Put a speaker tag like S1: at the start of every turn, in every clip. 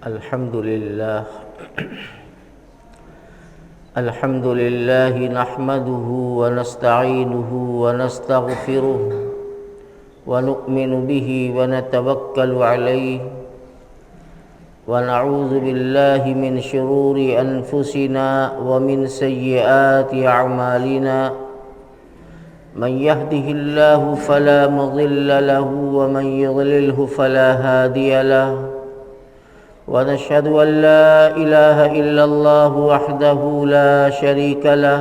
S1: الحمد لله نحمده ونستعينه ونستغفره ونؤمن به ونتوكل عليه ونعوذ بالله من شرور أنفسنا ومن سيئات أعمالنا من يهده الله فلا مضل له ومن يضلله فلا هادي له ونشهد أن لا إله إلا الله وحده لا شريك له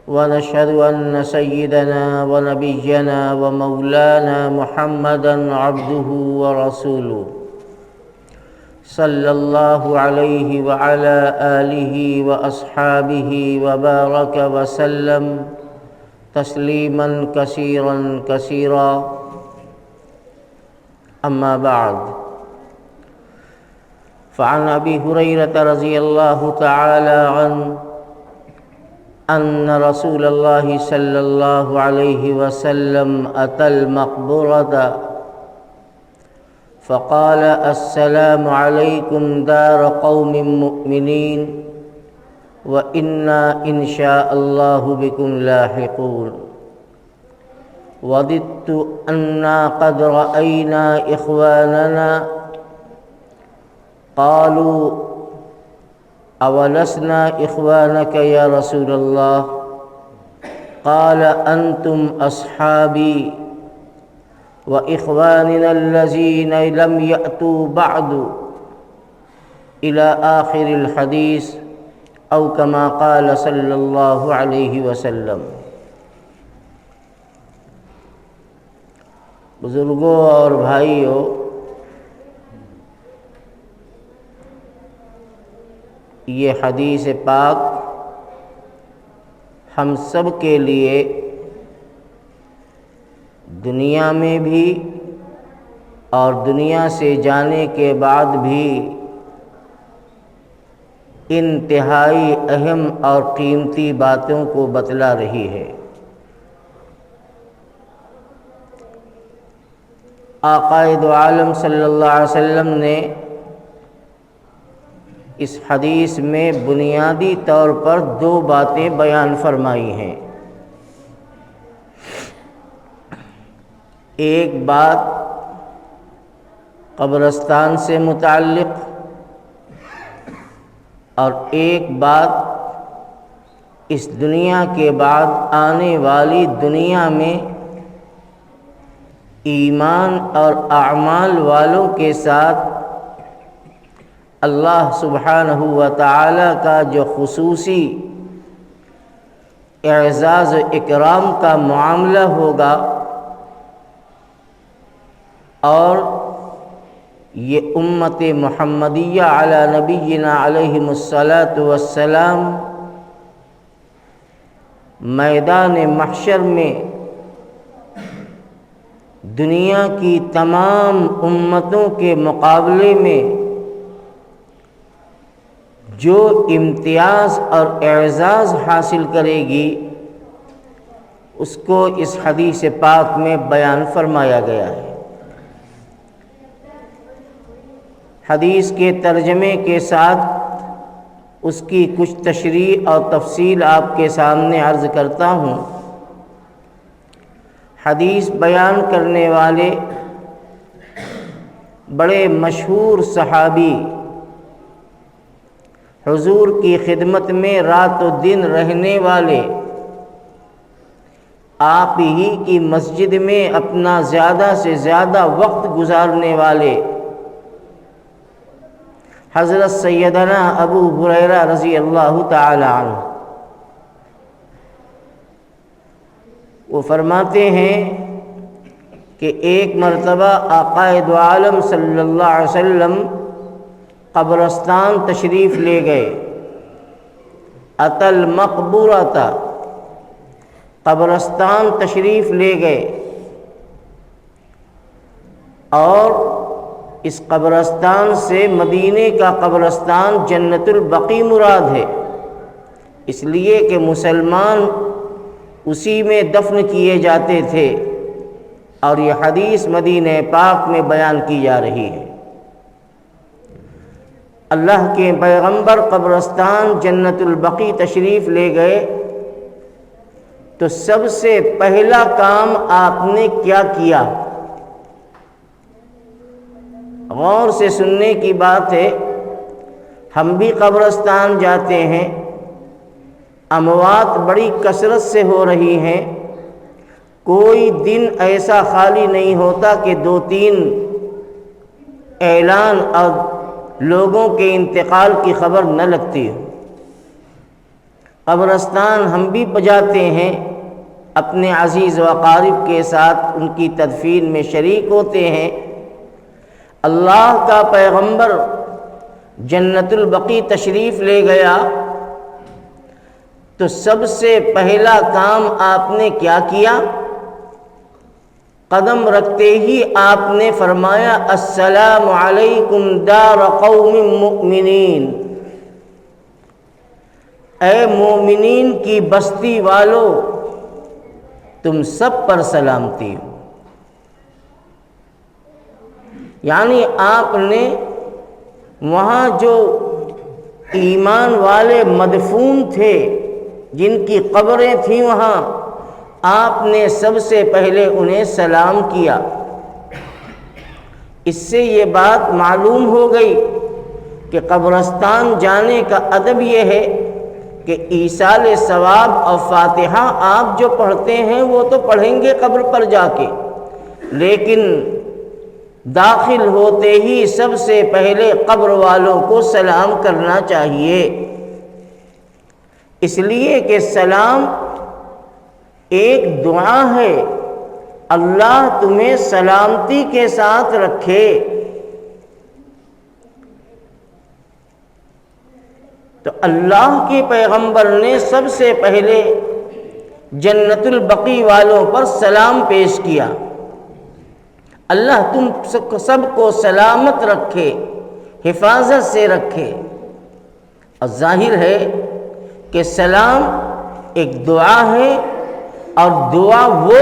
S1: ونشهد أن سيدنا ونبينا ومولانا محمدا عبده ورسوله صلى الله عليه وعلى آله وأصحابه وبارك وسلم تسليما كثيرا كثيرا أما بعد فعن أبي هريرة رضي الله تعالى عنه أن رسول الله صلى الله عليه وسلم أتى المقبرة فقال السلام عليكم دار قوم مؤمنين وإنا إن شاء الله بكم لاحقون وددت أنا قد رأينا إخواننا قالوا أولسنا إخوانك يا رسول الله قال أنتم أصحابي وإخواننا الذين لم يأتوا بعد إلى آخر الحديث أو كما قال صلى الله عليه وسلم۔ بزرگوں اور بھائیوں، یہ حدیث پاک ہم سب کے لیے دنیا میں بھی اور دنیا سے جانے کے بعد بھی انتہائی اہم اور قیمتی باتوں کو بتلا رہی ہے۔ آقا دو عالم صلی اللہ علیہ وسلم نے اس حدیث میں بنیادی طور پر دو باتیں بیان فرمائی ہیں۔ ایک بات قبرستان سے متعلق اور ایک بات اس دنیا کے بعد آنے والی دنیا میں ایمان اور اعمال والوں کے ساتھ اللہ سبحانہ و تعالی کا جو خصوصی اعزاز و اکرام کا معاملہ ہوگا، اور یہ امت محمدیہ علی نبینا علیہم الصلاۃ والسلام میدان محشر میں دنیا کی تمام امتوں کے مقابلے میں جو امتیاز اور اعزاز حاصل کرے گی، اس کو اس حدیث پاک میں بیان فرمایا گیا ہے۔ حدیث کے ترجمے کے ساتھ اس کی کچھ تشریح اور تفصیل آپ کے سامنے عرض کرتا ہوں۔ حدیث بیان کرنے والے بڑے مشہور صحابی، حضور کی خدمت میں رات و دن رہنے والے، آپ ہی کی مسجد میں اپنا زیادہ سے زیادہ وقت گزارنے والے حضرت سیدنا ابو ہریرہ رضی اللہ تعالی عنہ، وہ فرماتے ہیں کہ ایک مرتبہ آقا دو عالم صلی اللہ علیہ وسلم قبرستان تشریف لے گئے۔ اتل مقبورۃ، قبرستان تشریف لے گئے، اور اس قبرستان سے مدینے کا قبرستان جنت البقیع مراد ہے، اس لیے کہ مسلمان اسی میں دفن کیے جاتے تھے، اور یہ حدیث مدینہ پاک میں بیان کی جا رہی ہے۔ اللہ کے پیغمبر قبرستان جنت البقیع تشریف لے گئے تو سب سے پہلا کام آپ نے کیا کیا؟ غور سے سننے کی بات ہے۔ ہم بھی قبرستان جاتے ہیں، اموات بڑی کثرت سے ہو رہی ہیں، کوئی دن ایسا خالی نہیں ہوتا کہ 2-3 اعلان اور لوگوں کے انتقال کی خبر نہ لگتی ہو۔ قبرستان ہم بھی جاتے ہیں، اپنے عزیز و اقارب کے ساتھ ان کی تدفین میں شریک ہوتے ہیں۔ اللہ کا پیغمبر جنت البقیع تشریف لے گیا تو سب سے پہلا کام آپ نے کیا کیا؟ قدم رکھتے ہی آپ نے فرمایا السلام علیکم دار قوم مؤمنین، اے مومنین کی بستی والو تم سب پر سلامتی ہو۔ یعنی آپ نے وہاں جو ایمان والے مدفون تھے، جن کی قبریں تھیں، وہاں آپ نے سب سے پہلے انہیں سلام کیا۔ اس سے یہ بات معلوم ہو گئی کہ قبرستان جانے کا ادب یہ ہے کہ ایصال ثواب اور فاتحہ آپ جو پڑھتے ہیں وہ تو پڑھیں گے قبر پر جا کے، لیکن داخل ہوتے ہی سب سے پہلے قبر والوں کو سلام کرنا چاہیے، اس لیے کہ سلام ایک دعا ہے، اللہ تمہیں سلامتی کے ساتھ رکھے۔ تو اللہ کے پیغمبر نے سب سے پہلے جنت البقیع والوں پر سلام پیش کیا، اللہ تم سب کو سلامت رکھے، حفاظت سے رکھے۔ اور ظاہر ہے کہ سلام ایک دعا ہے، اور دعا وہ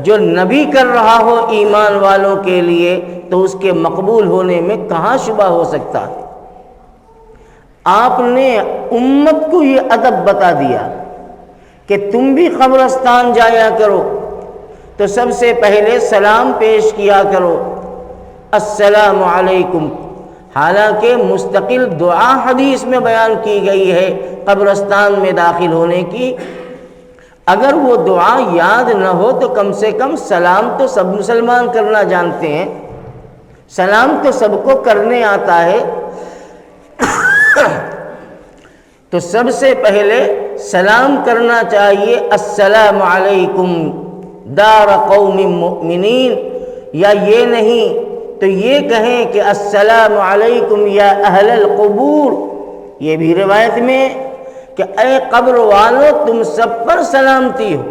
S1: جو نبی کر رہا ہو ایمان والوں کے لیے تو اس کے مقبول ہونے میں کہاں شبہ ہو سکتا ہے۔ آپ نے امت کو یہ ادب بتا دیا کہ تم بھی قبرستان جایا کرو تو سب سے پہلے سلام پیش کیا کرو، السلام علیکم۔ حالانکہ مستقل دعا حدیث میں بیان کی گئی ہے قبرستان میں داخل ہونے کی، اگر وہ دعا یاد نہ ہو تو کم سے کم سلام تو سب مسلمان کرنا جانتے ہیں، سلام تو سب کو کرنے آتا ہے۔ تو سب سے پہلے سلام کرنا چاہیے، السلام علیکم دار قوم مؤمنین، یا یہ نہیں تو یہ کہیں کہ السلام علیکم یا اہل القبور۔ یہ بھی روایت میں کہ اے قبر والو تم سب پر سلامتی ہو۔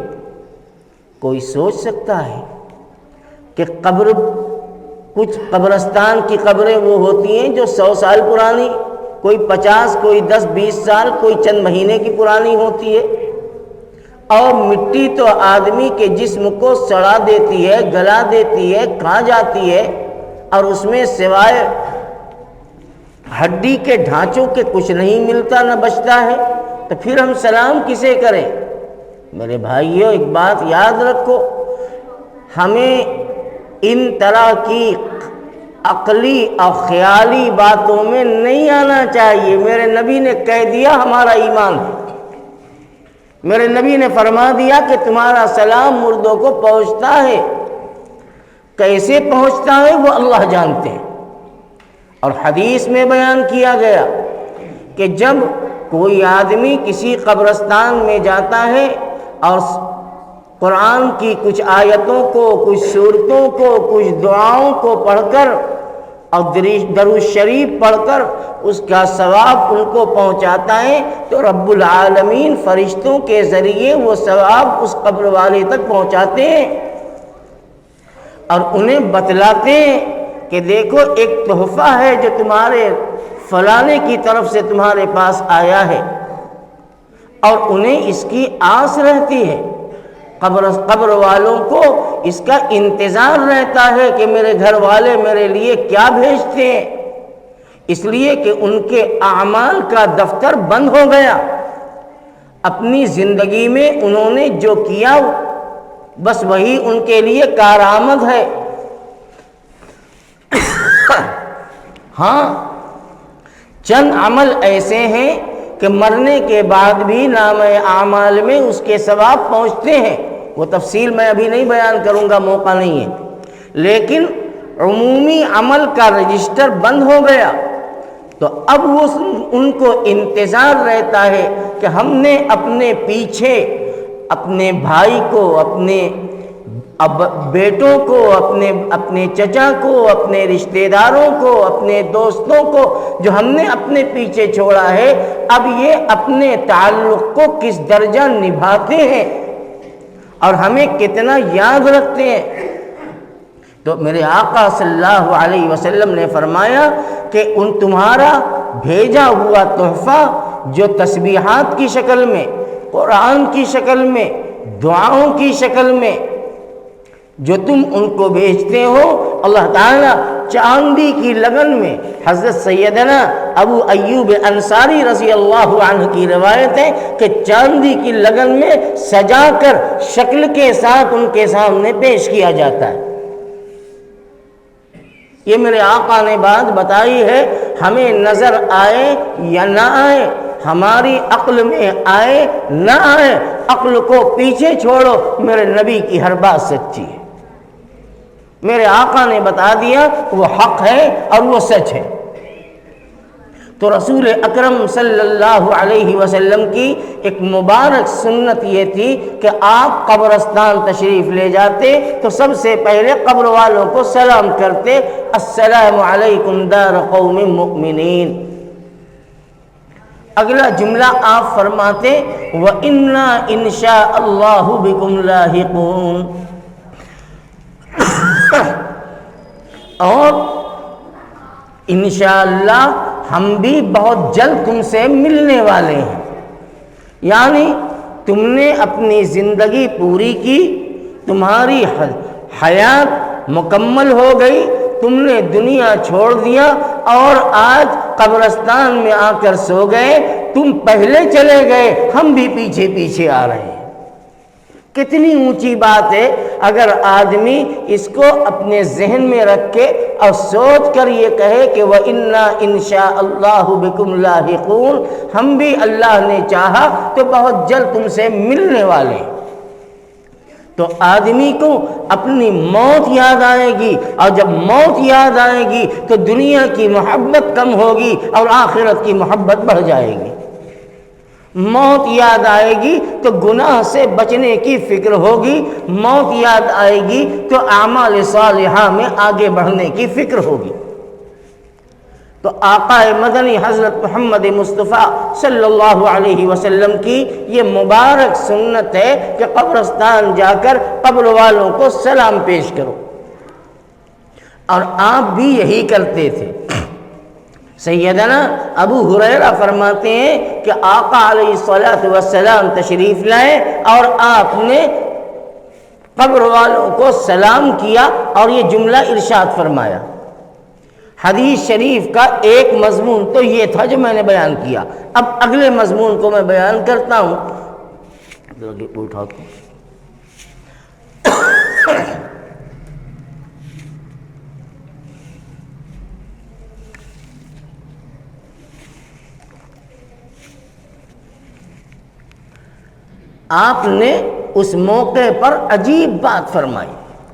S1: کوئی سوچ سکتا ہے کہ کچھ قبرستان کی قبریں وہ ہوتی ہیں جو 100 سال پرانی، کوئی 50، کوئی 10-20 سال، کوئی چند مہینے کی پرانی ہوتی ہے، اور مٹی تو آدمی کے جسم کو سڑا دیتی ہے، گلا دیتی ہے، کھا جاتی ہے، اور اس میں سوائے ہڈی کے ڈھانچوں کے کچھ نہیں ملتا نہ بچتا ہے، تو پھر ہم سلام کسے کریں؟ میرے بھائیو ایک بات یاد رکھو، ہمیں ان طرح کی عقلی اور خیالی باتوں میں نہیں آنا چاہیے۔ میرے نبی نے کہہ دیا ہمارا ایمان ہے، میرے نبی نے فرما دیا کہ تمہارا سلام مردوں کو پہنچتا ہے، کیسے پہنچتا ہے وہ اللہ جانتے ہیں۔ اور حدیث میں بیان کیا گیا کہ جب کوئی آدمی کسی قبرستان میں جاتا ہے اور قرآن کی کچھ آیتوں کو، کچھ سورتوں کو، کچھ دعاؤں کو پڑھ کر اور درود شریف پڑھ کر اس کا ثواب ان کو پہنچاتا ہے تو رب العالمین فرشتوں کے ذریعے وہ ثواب اس قبر والے تک پہنچاتے ہیں اور انہیں بتلاتے ہیں کہ دیکھو ایک تحفہ ہے جو تمہارے فلانے کی طرف سے تمہارے پاس آیا ہے، اور انہیں اس کی آس رہتی ہے، قبر والوں کو اس کا انتظار رہتا ہے کہ میرے گھر والے میرے لیے کیا بھیجتے ہیں۔ اس لیے کہ ان کے اعمال کا دفتر بند ہو گیا. اپنی زندگی میں انہوں نے جو کیا بس وہی ان کے لیے کارآمد ہے. ہاں چند عمل ایسے ہیں کہ مرنے کے بعد بھی نامہ اعمال میں اس کے ثواب پہنچتے ہیں. وہ تفصیل میں ابھی نہیں بیان کروں گا، موقع نہیں ہے. لیکن عمومی عمل کا رجسٹر بند ہو گیا تو اب وہ ان کو انتظار رہتا ہے کہ ہم نے اپنے پیچھے اپنے بھائی کو، اپنے بیٹوں کو، اپنے چچا کو، اپنے رشتہ داروں کو، اپنے دوستوں کو جو ہم نے اپنے پیچھے چھوڑا ہے، اب یہ اپنے تعلق کو کس درجہ نبھاتے ہیں اور ہمیں کتنا یاد رکھتے ہیں. تو میرے آقا صلی اللہ علیہ وسلم نے فرمایا کہ ان تمہارا بھیجا ہوا تحفہ جو تسبیحات کی شکل میں، قرآن کی شکل میں، دعاؤں کی شکل میں جو تم ان کو بھیجتے ہو، اللہ تعالیٰ چاندی کی لگن میں، حضرت سیدنا ابو ایوب انصاری رضی اللہ عنہ کی روایت ہے کہ چاندی کی لگن میں سجا کر شکل کے ساتھ ان کے سامنے پیش کیا جاتا ہے. یہ میرے آقا نے بات بتائی ہے. ہمیں نظر آئے یا نہ آئے، ہماری عقل میں آئے نہ آئے، عقل کو پیچھے چھوڑو، میرے نبی کی ہر بات سچی ہے. میرے آقا نے بتا دیا وہ حق ہے اور وہ سچ ہے. تو رسول اکرم صلی اللہ علیہ وسلم کی ایک مبارک سنت یہ تھی کہ آپ قبرستان تشریف لے جاتے تو سب سے پہلے قبر والوں کو سلام کرتے، السلام علیکم دار قوم مؤمنین. اگلا جملہ آپ فرماتے وَإِنَّا إِن شَاءَ اللَّهُ بِكُمْ لَاحِقُونَ، اور انشاءاللہ ہم بھی بہت جلد تم سے ملنے والے ہیں. یعنی تم نے اپنی زندگی پوری کی، تمہاری حیات مکمل ہو گئی، تم نے دنیا چھوڑ دیا اور آج قبرستان میں آ کر سو گئے. تم پہلے چلے گئے، ہم بھی پیچھے پیچھے آ رہے ہیں. کتنی اونچی بات ہے اگر آدمی اس کو اپنے ذہن میں رکھ کے اور سوچ کر یہ کہے کہ وَإِنَّا إِن شَاءَ اللَّهُ بِكُمْ لَاحِقُونَ، ہم بھی اللہ نے چاہا تو بہت جلد تم سے ملنے والے ہیں. تو آدمی کو اپنی موت یاد آئے گی، اور جب موت یاد آئے گی تو دنیا کی محبت کم ہوگی اور آخرت کی محبت بڑھ جائے گی. موت یاد آئے گی تو گناہ سے بچنے کی فکر ہوگی، موت یاد آئے گی تو اعمال صالحہ میں آگے بڑھنے کی فکر ہوگی. تو آقا مدنی حضرت محمد مصطفیٰ صلی اللہ علیہ وسلم کی یہ مبارک سنت ہے کہ قبرستان جا کر قبر والوں کو سلام پیش کرو، اور آپ بھی یہی کرتے تھے. سیدنا ابو ہریرہ فرماتے ہیں کہ آقا علیہ الصلوۃ والسلام تشریف لائے اور آپ نے قبر والوں کو سلام کیا اور یہ جملہ ارشاد فرمایا. حدیث شریف کا ایک مضمون تو یہ تھا جو میں نے بیان کیا. اب اگلے مضمون کو میں بیان کرتا ہوں. آپ نے اس موقع پر عجیب بات فرمائی.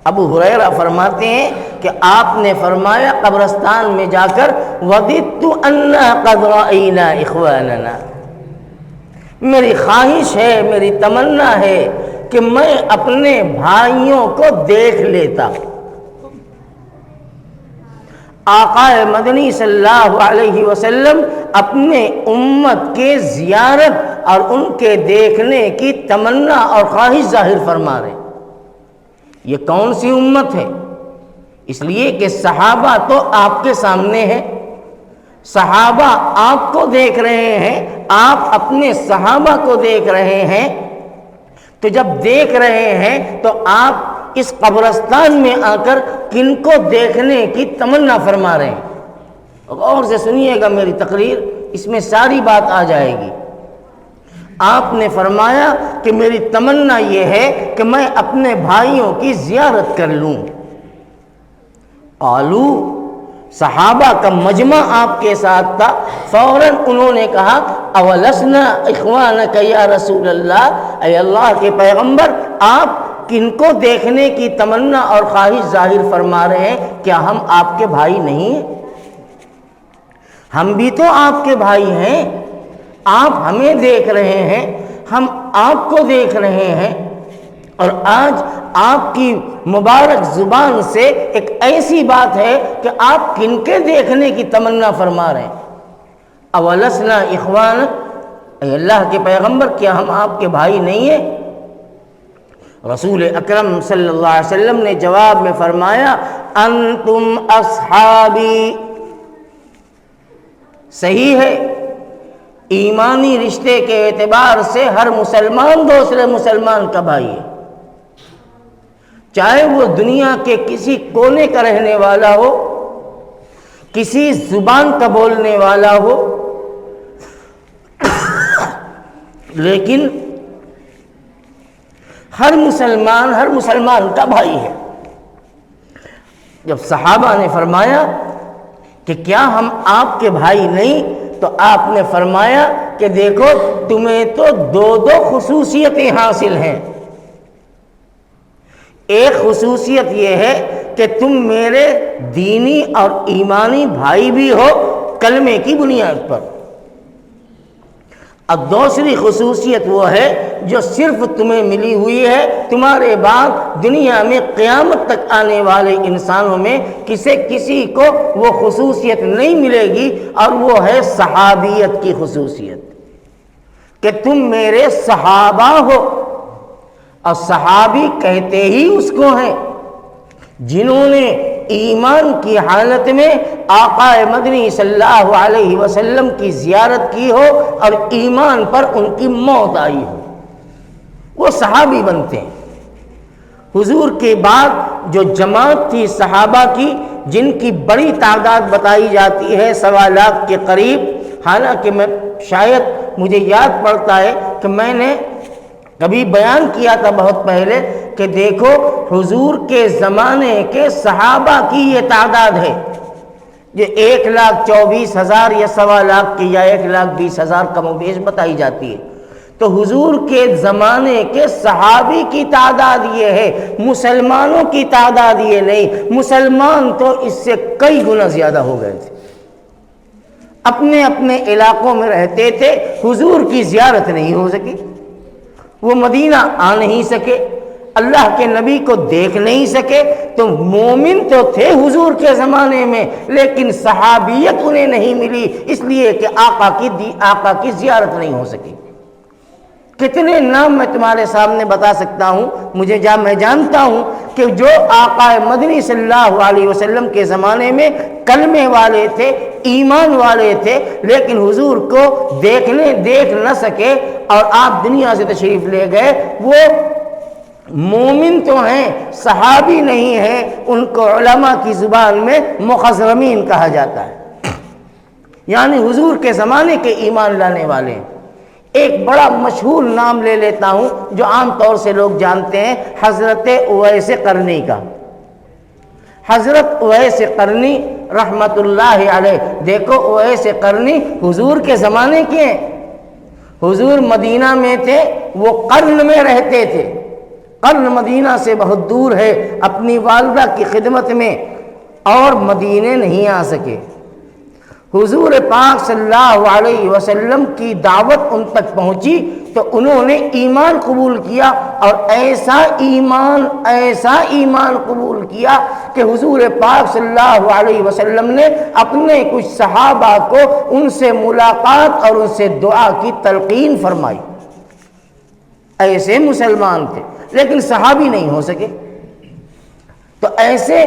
S1: ابو ہریرہ فرماتے ہیں کہ آپ نے فرمایا قبرستان میں جا کر وَدِدْتُ أَنَّا قَدْ رَأَيْنَا إِخْوَانَنَا، میری خواہش ہے، میری تمنا ہے کہ میں اپنے بھائیوں کو دیکھ لیتا. آقا مدنی صلی اللہ علیہ وسلم اپنے امت کے زیارت اور ان کے دیکھنے کی تمنا اور خواہش ظاہر فرما رہے. یہ کون سی امت ہے؟ اس لیے کہ صحابہ تو آپ کے سامنے ہیں، صحابہ آپ کو دیکھ رہے ہیں، آپ اپنے صحابہ کو دیکھ رہے ہیں. تو جب دیکھ رہے ہیں تو آپ اس قبرستان میں آ کر کن کو دیکھنے کی تمنا فرما رہے ہیں؟ غور سے سنیے گا میری تقریر، اس میں ساری بات آ جائے گی۔ آپ نے فرمایا کہ میری تمنا یہ ہے کہ میں اپنے بھائیوں کی زیارت کر لوں۔ قالو، صحابہ کا مجمع آپ کے ساتھ تھا، فوراً انہوں نے کہا اولسنا اخوانک یا رسول اللہ، اے اللہ کے پیغمبر، آپ کن کو دیکھنے کی تمنا اور خواہش ظاہر فرما رہے ہیں؟ کیا ہم آپ کے بھائی نہیں ہیں؟ ہم بھی تو آپ کے بھائی ہیں، آپ ہمیں دیکھ رہے ہیں، ہم آپ کو دیکھ رہے ہیں، اور آج آپ کی مبارک زبان سے ایک ایسی بات ہے کہ آپ کن کے دیکھنے کی تمنا فرما رہے ہیں؟ اولسنا اخوانک، اے اللہ کے پیغمبر، کیا ہم آپ کے بھائی نہیں ہیں؟ رسول اکرم صلی اللہ علیہ وسلم نے جواب میں فرمایا انتم اصحابی۔ صحیح ہے، ایمانی رشتے کے اعتبار سے ہر مسلمان دوسرے مسلمان کا بھائی ہے، چاہے وہ دنیا کے کسی کونے کا رہنے والا ہو، کسی زبان کا بولنے والا ہو، لیکن ہر مسلمان کا بھائی ہے۔ جب صحابہ نے فرمایا کہ کیا ہم آپ کے بھائی نہیں، تو آپ نے فرمایا کہ دیکھو تمہیں تو دو خصوصیتیں حاصل ہیں۔ ایک خصوصیت یہ ہے کہ تم میرے دینی اور ایمانی بھائی بھی ہو کلمے کی بنیاد پر، اب دوسری خصوصیت وہ ہے جو صرف تمہیں ملی ہوئی ہے، تمہارے بعد دنیا میں قیامت تک آنے والے انسانوں میں کسی کو وہ خصوصیت نہیں ملے گی، اور وہ ہے صحابیت کی خصوصیت، کہ تم میرے صحابہ ہو۔ اور صحابی کہتے ہی اس کو ہیں جنہوں نے ایمان کی حالت میں آقا مدنی صلی اللہ علیہ وسلم کی زیارت کی ہو اور ایمان پر ان کی موت آئی ہو، وہ صحابی بنتے ہیں۔ حضور کے بعد جو جماعت تھی صحابہ کی، جن کی بڑی تعداد بتائی جاتی ہے 1.25 لاکھ کے قریب، حالانکہ شاید مجھے یاد پڑتا ہے کہ میں نے کبھی بیان کیا تھا بہت پہلے کہ دیکھو حضور کے زمانے کے صحابہ کی یہ تعداد ہے، یہ 1,24,000 یا 1.25 لاکھ کی یا 1,20,000 کم و بیش بتائی جاتی ہے۔ تو حضور کے زمانے کے صحابی کی تعداد یہ ہے، مسلمانوں کی تعداد یہ نہیں۔ مسلمان تو اس سے کئی گنا زیادہ ہو گئے تھے، اپنے اپنے علاقوں میں رہتے تھے، حضور کی زیارت نہیں ہو سکی، وہ مدینہ آ نہیں سکے، اللہ کے نبی کو دیکھ نہیں سکے، تو مومن تو تھے حضور کے زمانے میں، لیکن صحابیت انہیں نہیں ملی، اس لیے کہ آقا کی زیارت نہیں ہو سکی۔ کتنے نام میں تمہارے سامنے بتا سکتا ہوں، میں جانتا ہوں کہ جو آقا مدنی صلی اللہ علیہ وسلم کے زمانے میں کلمے والے تھے، ایمان والے تھے، لیکن حضور کو دیکھ نہ سکے اور آپ دنیا سے تشریف لے گئے، وہ مومن تو ہیں، صحابی نہیں ہیں، ان کو علماء کی زبان میں مخضرمین کہا جاتا ہے، یعنی حضور کے زمانے کے ایمان لانے والے ہیں۔ ایک بڑا مشہور نام لے لیتا ہوں جو عام طور سے لوگ جانتے ہیں، حضرت اویس قرنی کا۔ حضرت اویس قرنی رحمت اللہ علیہ، دیکھو اویس قرنی حضور کے زمانے کے ہیں، حضور مدینہ میں تھے، وہ قرن میں رہتے تھے، قرن مدینہ سے بہت دور ہے، اپنی والدہ کی خدمت میں، اور مدینے نہیں آ سکے۔ حضور پاک صلی اللہ علیہ وسلم کی دعوت ان تک پہنچی تو انہوں نے ایمان قبول کیا، اور ایسا ایمان قبول کیا کہ حضور پاک صلی اللہ علیہ وسلم نے اپنے کچھ صحابہ کو ان سے ملاقات اور ان سے دعا کی تلقین فرمائی۔ ایسے مسلمان تھے لیکن صحابی نہیں ہو سکے۔ تو ایسے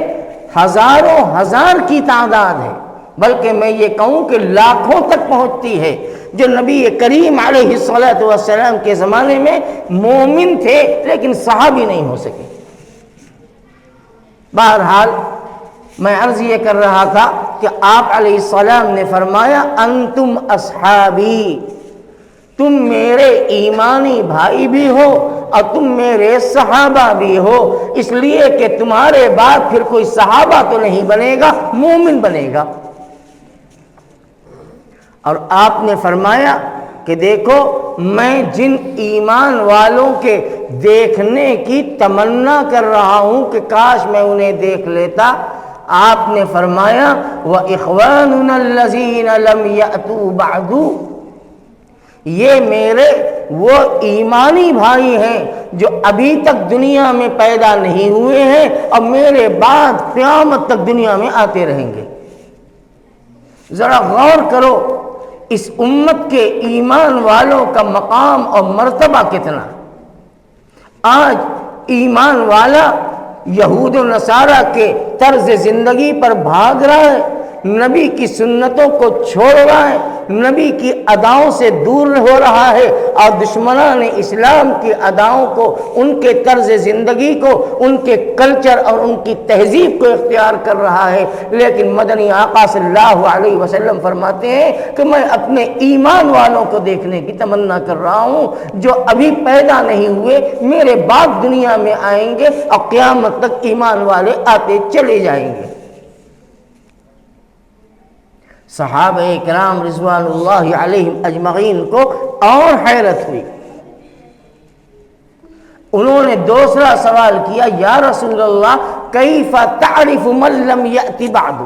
S1: ہزاروں ہزار کی تعداد ہے، بلکہ میں یہ کہوں کہ لاکھوں تک پہنچتی ہے، جو نبی کریم علیہ الصلوۃ والسلام کے زمانے میں مومن تھے لیکن صحابی نہیں ہو سکے۔ بہرحال میں عرض یہ کر رہا تھا کہ آپ علیہ السلام نے فرمایا انتم اصحابی، تم میرے ایمانی بھائی بھی ہو اور تم میرے صحابہ بھی ہو، اس لیے کہ تمہارے بعد پھر کوئی صحابہ تو نہیں بنے گا، مومن بنے گا۔ اور آپ نے فرمایا کہ دیکھو میں جن ایمان والوں کے دیکھنے کی تمنا کر رہا ہوں کہ کاش میں انہیں دیکھ لیتا، آپ نے فرمایا وَإِخْوَانُنَا الَّذِينَ لَمْ يَأْتُوا بَعْدُ، یہ میرے وہ ایمانی بھائی ہیں جو ابھی تک دنیا میں پیدا نہیں ہوئے ہیں اور میرے بعد قیامت تک دنیا میں آتے رہیں گے۔ ذرا غور کرو اس امت کے ایمان والوں کا مقام اور مرتبہ کتنا۔ آج ایمان والا یہود و نصارہ کے طرز زندگی پر بھاگ رہا ہے، نبی کی سنتوں کو چھوڑ رہا ہے، نبی کی اداؤں سے دور ہو رہا ہے اور دشمنان اسلام کی اداؤں کو، ان کے طرز زندگی کو، ان کے کلچر اور ان کی تہذیب کو اختیار کر رہا ہے۔ لیکن مدنی آقا صلی اللہ علیہ وسلم فرماتے ہیں کہ میں اپنے ایمان والوں کو دیکھنے کی تمنا کر رہا ہوں جو ابھی پیدا نہیں ہوئے، میرے بعد دنیا میں آئیں گے اور قیامت تک ایمان والے آتے چلے جائیں گے۔ صحابہ کرام رضوان اللہ علیہم اجمعین کو اور حیرت ہوئی، انہوں نے دوسرا سوال کیا یا رسول اللہ کیف تعرف من لم یأت بعد،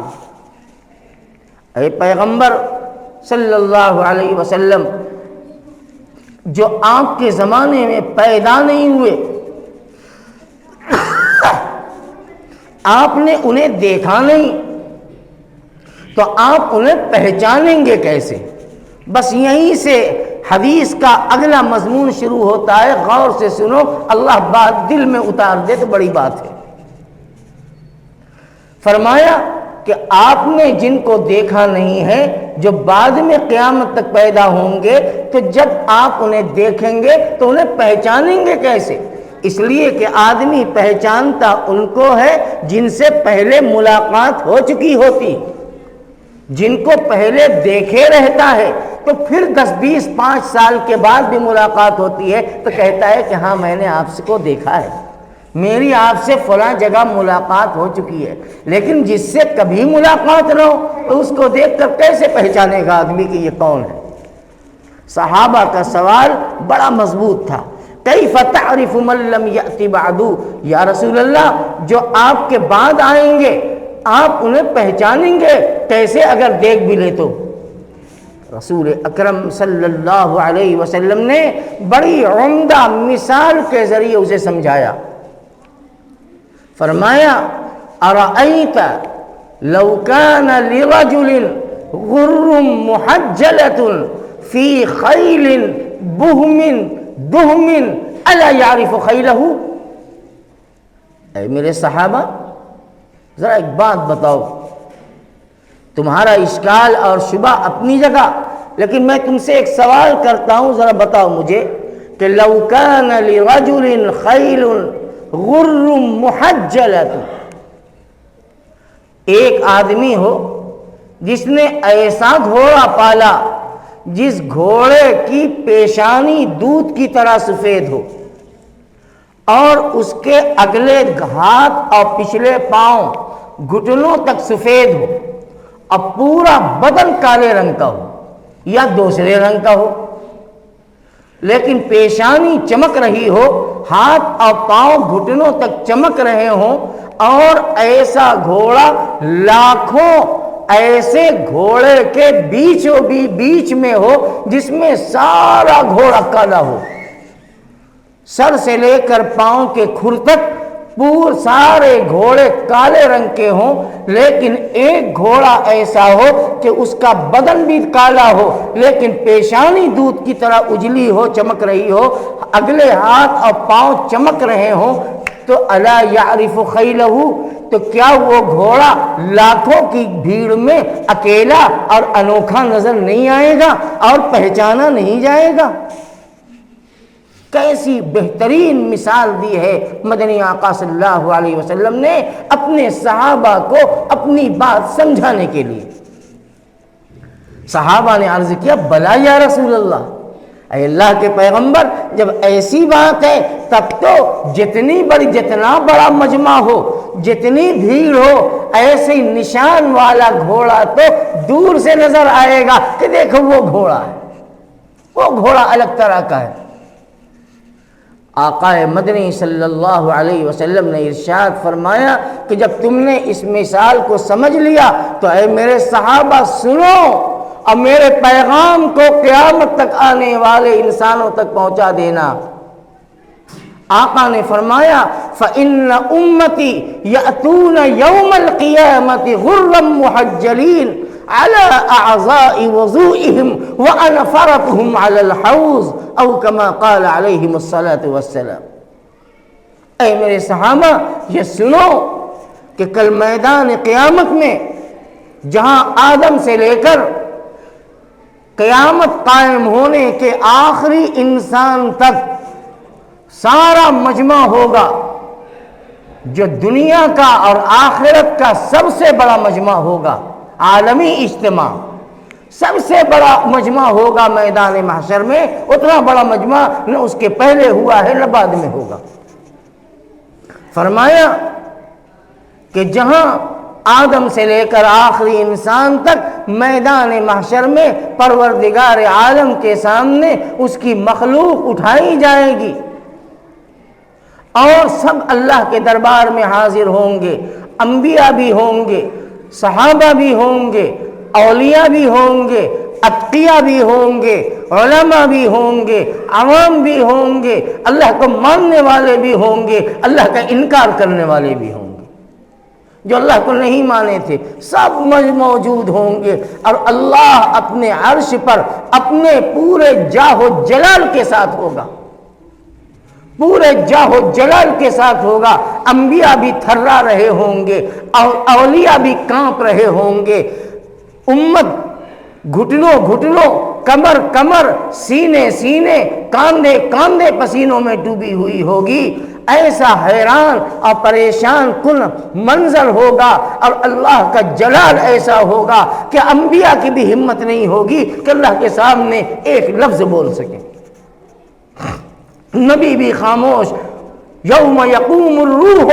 S1: اے پیغمبر صلی اللہ علیہ وسلم جو آپ کے زمانے میں پیدا نہیں ہوئے، آپ نے انہیں دیکھا نہیں تو آپ انہیں پہچانیں گے کیسے؟ بس یہیں سے حدیث کا اگلا مضمون شروع ہوتا ہے، غور سے سنو، اللہ بات دل میں اتار دے تو بڑی بات ہے۔ فرمایا کہ آپ نے جن کو دیکھا نہیں ہے جو بعد میں قیامت تک پیدا ہوں گے، تو جب آپ انہیں دیکھیں گے تو انہیں پہچانیں گے کیسے؟ اس لیے کہ آدمی پہچانتا ان کو ہے جن سے پہلے ملاقات ہو چکی ہوتی، جن کو پہلے دیکھے رہتا ہے تو پھر 10-20-5 سال کے بعد بھی ملاقات ہوتی ہے تو کہتا ہے کہ ہاں میں نے آپ کو دیکھا ہے، میری آپ سے فلاں جگہ ملاقات ہو چکی ہے۔ لیکن جس سے کبھی ملاقات نہ ہو تو اس کو دیکھ کر کیسے پہچانے گا آدمی کہ یہ کون ہے؟ صحابہ کا سوال بڑا مضبوط تھا، کیف تعرف من لم یأت بعد، یا رسول اللہ جو آپ کے بعد آئیں گے آپ انہیں پہچانیں گے کیسے اگر دیکھ بھی لے تو؟ رسول اکرم صلی اللہ علیہ وسلم نے بڑی عمدہ مثال کے ذریعے اسے سمجھایا۔ فرمایا ارأیت لو کان لرجل غر محجلۃ فی خیل بہم دہم الا یعرف خیلہ، اے میرے صحابہ ذرا ایک بات بتاؤ، تمہارا اشکال اور شبہ اپنی جگہ، لیکن میں تم سے ایک سوال کرتا ہوں، ذرا بتاؤ مجھے کہ لو کان لرجل خیل غر محجلۃ، ایک آدمی ہو جس نے ایسا گھوڑا پالا جس گھوڑے کی پیشانی دودھ کی طرح سفید ہو اور اس کے اگلے ہاتھ اور پچھلے پاؤں گھٹنوں تک سفید ہو اور پورا بدن کالے رنگ کا ہو یا دوسرے رنگ کا ہو، لیکن پیشانی چمک رہی ہو، ہاتھ اور پاؤں گھٹنوں تک چمک رہے ہوں، اور ایسا گھوڑا لاکھوں ایسے گھوڑے کے بیچ میں ہو جس میں سارا گھوڑا کالا ہو، سر سے لے کر پاؤں کے کھر تک پورے سارے گھوڑے کالے رنگ کے ہوں، لیکن ایک گھوڑا ایسا ہو کہ اس کا بدن بھی کالا ہو لیکن پیشانی دودھ کی طرح اجلی ہو، چمک رہی ہو، اگلے ہاتھ اور پاؤں چمک رہے ہوں، تو الا یعرف خیلہ، تو کیا وہ گھوڑا لاکھوں کی بھیڑ میں اکیلا اور انوکھا نظر نہیں آئے گا اور پہچانا نہیں جائے گا؟ کیسی بہترین مثال دی ہے مدنی آقا صلی اللہ علیہ وسلم نے اپنے صحابہ کو اپنی بات سمجھانے کے لیے۔ صحابہ نے عرض کیا بلا یا رسول اللہ، اے اللہ کے پیغمبر، جب ایسی بات ہے تب تو جتنا بڑا مجمع ہو، جتنی بھیڑ ہو، ایسے نشان والا گھوڑا تو دور سے نظر آئے گا کہ دیکھو وہ گھوڑا ہے، وہ گھوڑا الگ طرح کا ہے۔ آقا مدنی صلی اللہ علیہ وسلم نے ارشاد فرمایا کہ جب تم نے اس مثال کو سمجھ لیا تو اے میرے صحابہ سنو اور میرے پیغام کو قیامت تک آنے والے انسانوں تک پہنچا دینا۔ آقا نے فرمایا فَإِنَّ أُمَّتِي يَأْتُونَ يَوْمَ الْقِيَامَةِ غُرًّا مُحَجَّلِينَ عَلَى أَعْضَاءِ وُضُوئِهِمْ وَأَنَا فَرَطُهُمْ عَلَى الْحَوْضِ أو كما قال علیہم الصلاۃ والسلام۔ اے میرے صحابہ یہ سنو کہ کل میدان قیامت میں جہاں آدم سے لے کر قیامت قائم ہونے کے آخری انسان تک سارا مجمع ہوگا، جو دنیا کا اور آخرت کا سب سے بڑا مجمع ہوگا، عالمی اجتماع، سب سے بڑا مجمع ہوگا میدان محشر میں۔ اتنا بڑا مجمع نہ اس کے پہلے ہوا ہے نہ بعد میں ہوگا۔ فرمایا کہ جہاں آدم سے لے کر آخری انسان تک میدان محشر میں پروردگار عالم کے سامنے اس کی مخلوق اٹھائی جائے گی اور سب اللہ کے دربار میں حاضر ہوں گے، انبیاء بھی ہوں گے، صحابہ بھی ہوں گے، اولیاء بھی ہوں گے، اتقیاء بھی ہوں گے، علماء بھی ہوں گے، عوام بھی ہوں گے، اللہ کو ماننے والے بھی ہوں گے، اللہ کا انکار کرنے والے بھی ہوں گے، جو اللہ کو نہیں مانے تھے سب موجود ہوں گے، اور اللہ اپنے عرش پر اپنے پورے جاہ و جلال کے ساتھ ہوگا، پورے جاہ و جلال کے ساتھ ہوگا۔ انبیاء بھی تھرا رہے ہوں گے، اولیاء بھی کانپ رہے ہوں گے، امت گھٹنوں گھٹنوں، کمر کمر، سینے سینے، کاندھے کاندھے پسینوں میں ڈوبی ہوئی ہوگی۔ ایسا حیران اور پریشان کن منظر ہوگا، اور اللہ کا جلال ایسا ہوگا کہ انبیاء کی بھی ہمت نہیں ہوگی کہ اللہ کے سامنے ایک لفظ بول سکیں، نبی بھی خاموش۔ یوم یقوم الروح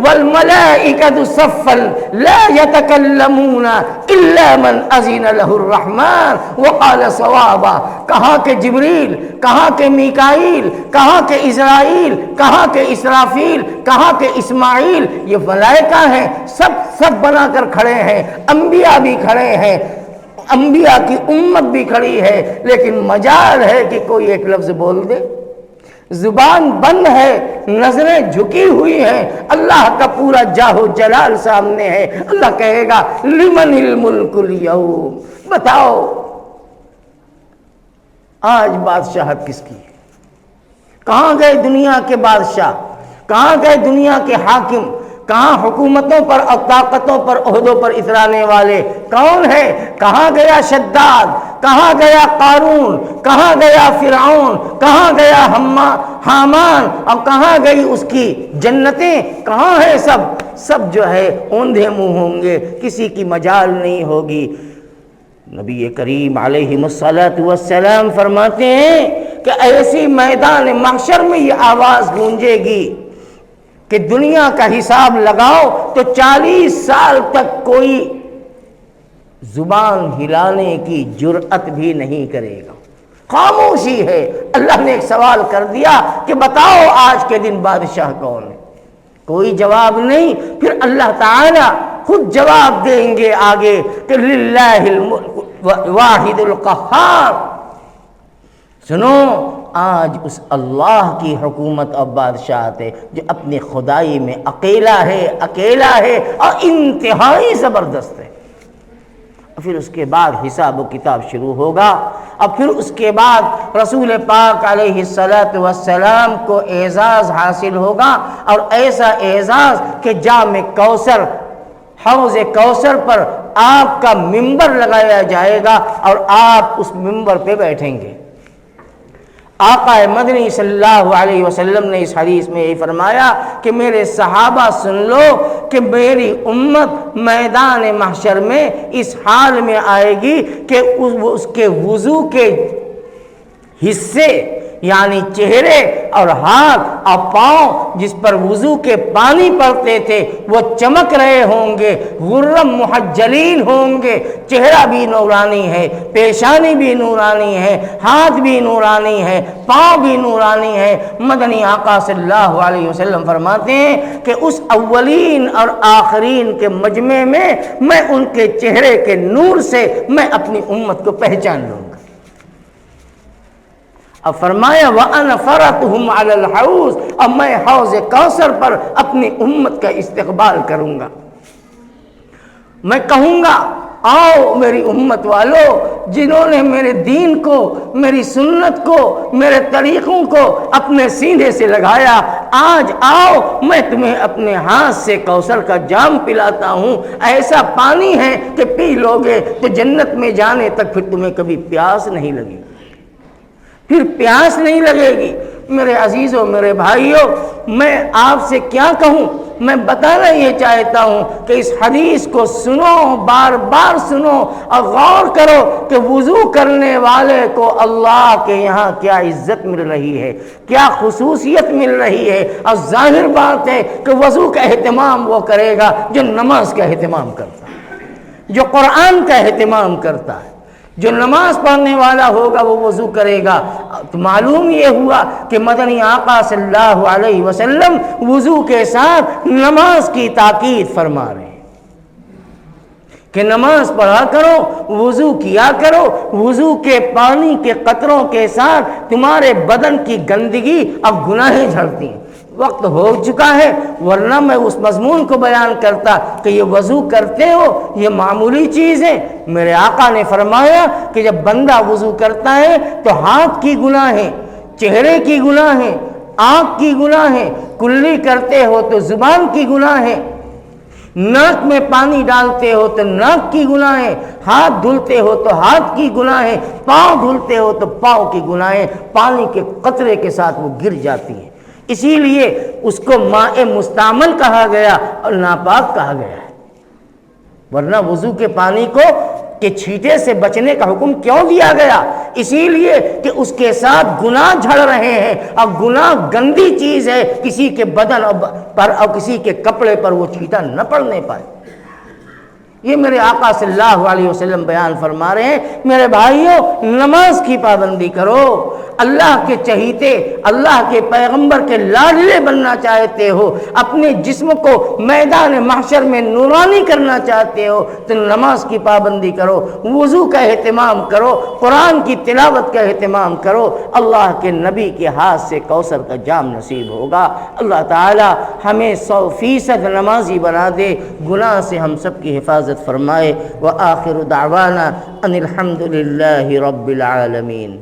S1: والملائکۃ صفا لا یتکلمون الا من اذن له الرحمن وقال صوابا۔ کہاں کے جبریل، کہاں کے میکائیل، کہاں کے اسرائیل، کہاں کے اسرافیل، کہاں کے اسماعیل، یہ ملائکہ ہیں، سب بنا کر کھڑے ہیں، انبیاء بھی کھڑے ہیں، انبیاء کی امت بھی کھڑی ہے، لیکن مجال ہے کہ کوئی ایک لفظ بول دے، زبان بند ہے، نظریں جھکی ہوئی ہیں، اللہ کا پورا جاہ و جلال سامنے ہے۔ اللہ کہے گا لمن الملک اليوم، بتاؤ آج بادشاہت کس کی ہے؟ کہاں گئے دنیا کے بادشاہ، کہاں گئے دنیا کے حاکم، کہاں حکومتوں پر اور طاقتوں پر عہدوں پر اترانے والے کون ہے؟ کہاں گیا شداد، کہاں گیا قارون، کہاں گیا فرعون، کہاں گیا حامان، اور کہاں گئی اس کی جنتیں، کہاں ہے سب جو ہے اوندھے منہ ہوں گے، کسی کی مجال نہیں ہوگی۔ نبی کریم علیہ الصلاۃ والسلام فرماتے ہیں کہ ایسی میدان محشر میں یہ آواز گونجے گی کہ دنیا کا حساب لگاؤ تو 40 سال تک کوئی زبان ہلانے کی جرأت بھی نہیں کرے گا، خاموشی ہے۔ اللہ نے ایک سوال کر دیا کہ بتاؤ آج کے دن بادشاہ کون ہے؟ کوئی جواب نہیں، پھر اللہ تعالی خود جواب دیں گے آگے کہ للہ الملک واحد القہار۔ سنو آج اس اللہ کی حکومت اور بادشاہت ہے جو اپنی خدائی میں اکیلا ہے اور انتہائی زبردست ہے۔ پھر اس کے بعد حساب و کتاب شروع ہوگا، اور پھر اس کے بعد رسول پاک علیہ الصلاۃ والسلام کو اعزاز حاصل ہوگا، اور ایسا اعزاز کہ جام کوثر، حوض کوثر پر آپ کا ممبر لگایا جائے گا اور آپ اس ممبر پہ بیٹھیں گے۔ آقا مدنی صلی اللہ علیہ وسلم نے اس حدیث میں یہ فرمایا کہ میرے صحابہ سن لو کہ میری امت میدان محشر میں اس حال میں آئے گی کہ اس کے وضو کے حصے یعنی چہرے اور ہاتھ اور پاؤں جس پر وضو کے پانی پڑتے تھے وہ چمک رہے ہوں گے، غرم محجلین ہوں گے، چہرہ بھی نورانی ہے، پیشانی بھی نورانی ہے، ہاتھ بھی نورانی ہے، پاؤں بھی نورانی ہے۔ مدنی آقا صلی اللہ علیہ وسلم فرماتے ہیں کہ اس اولین اور آخرین کے مجمع میں میں ان کے چہرے کے نور سے میں اپنی امت کو پہچان لوں گا۔ اب فرمایا وَأَنَا فَرَطُهُمْ عَلَى الْحَوْضِ، اب میں حوض کوثر پر اپنی امت کا استقبال کروں گا۔ میں کہوں گا آؤ میری امت والو، جنہوں نے میرے دین کو، میری سنت کو، میرے طریقوں کو اپنے سینے سے لگایا، آج آؤ میں تمہیں اپنے ہاتھ سے کوثر کا جام پلاتا ہوں، ایسا پانی ہے کہ پی لوگے تو جنت میں جانے تک پھر تمہیں کبھی پیاس نہیں لگے، پھر پیاس نہیں لگے گی۔ میرے عزیزوں، میرے بھائیوں، میں آپ سے کیا کہوں، میں بتانا یہ چاہتا ہوں کہ اس حدیث کو سنو، بار بار سنو اور غور کرو کہ وضو کرنے والے کو اللہ کے یہاں کیا عزت مل رہی ہے، کیا خصوصیت مل رہی ہے۔ اور ظاہر بات ہے کہ وضو کا اہتمام وہ کرے گا جو نماز کا اہتمام کرتا ہے، جو قرآن کا اہتمام کرتا ہے۔ جو نماز پڑھنے والا ہوگا وہ وضو کرے گا۔ تو معلوم یہ ہوا کہ مدنی آقا صلی اللہ علیہ وسلم وضو کے ساتھ نماز کی تاکید فرما رہے ہیں کہ نماز پڑھا کرو، وضو کیا کرو، وضو کے پانی کے قطروں کے ساتھ تمہارے بدن کی گندگی اور گناہیں جھڑتی ہیں۔ وقت ہو چکا ہے ورنہ میں اس مضمون کو بیان کرتا کہ یہ وضو کرتے ہو یہ معمولی چیز ہے۔ میرے آقا نے فرمایا کہ جب بندہ وضو کرتا ہے تو ہاتھ کی گناہیں، چہرے کی گناہیں، آنکھ کی گناہیں، کلی کرتے ہو تو زبان کی گناہیں، ناک میں پانی ڈالتے ہو تو ناک کی گناہیں، ہاتھ دھلتے ہو تو ہاتھ کی گناہیں، پاؤں دھلتے ہو تو پاؤں کی گناہیں پانی کے قطرے کے ساتھ وہ گر جاتی ہیں۔ اسی لیے اس کو ماء مستعمل کہا گیا اور ناپاک کہا گیا ہے۔ ورنہ وضو کے پانی کو کہ چھینٹے سے بچنے کا حکم کیوں دیا گیا؟ اسی لیے کہ اس کے ساتھ گناہ جھڑ رہے ہیں، اور گناہ گندی چیز ہے، کسی کے بدن پر اور کسی کے کپڑے پر وہ چھینٹا نہ پڑنے پائے۔ یہ میرے آقا صلی اللہ علیہ وسلم بیان فرما رہے ہیں۔ میرے بھائیوں، نماز کی پابندی کرو۔ اللہ کے چہیتے، اللہ کے پیغمبر کے لاڈلے بننا چاہتے ہو، اپنے جسم کو میدان محشر میں نورانی کرنا چاہتے ہو تو نماز کی پابندی کرو، وضو کا اہتمام کرو، قرآن کی تلاوت کا اہتمام کرو۔ اللہ کے نبی کے ہاتھ سے کوثر کا جام نصیب ہوگا۔ اللہ تعالی ہمیں 100% نمازی بنا دے، گناہ سے ہم سب کی حفاظت فرمائے۔ وآخر دعوانا ان الحمد للہ رب العالمین۔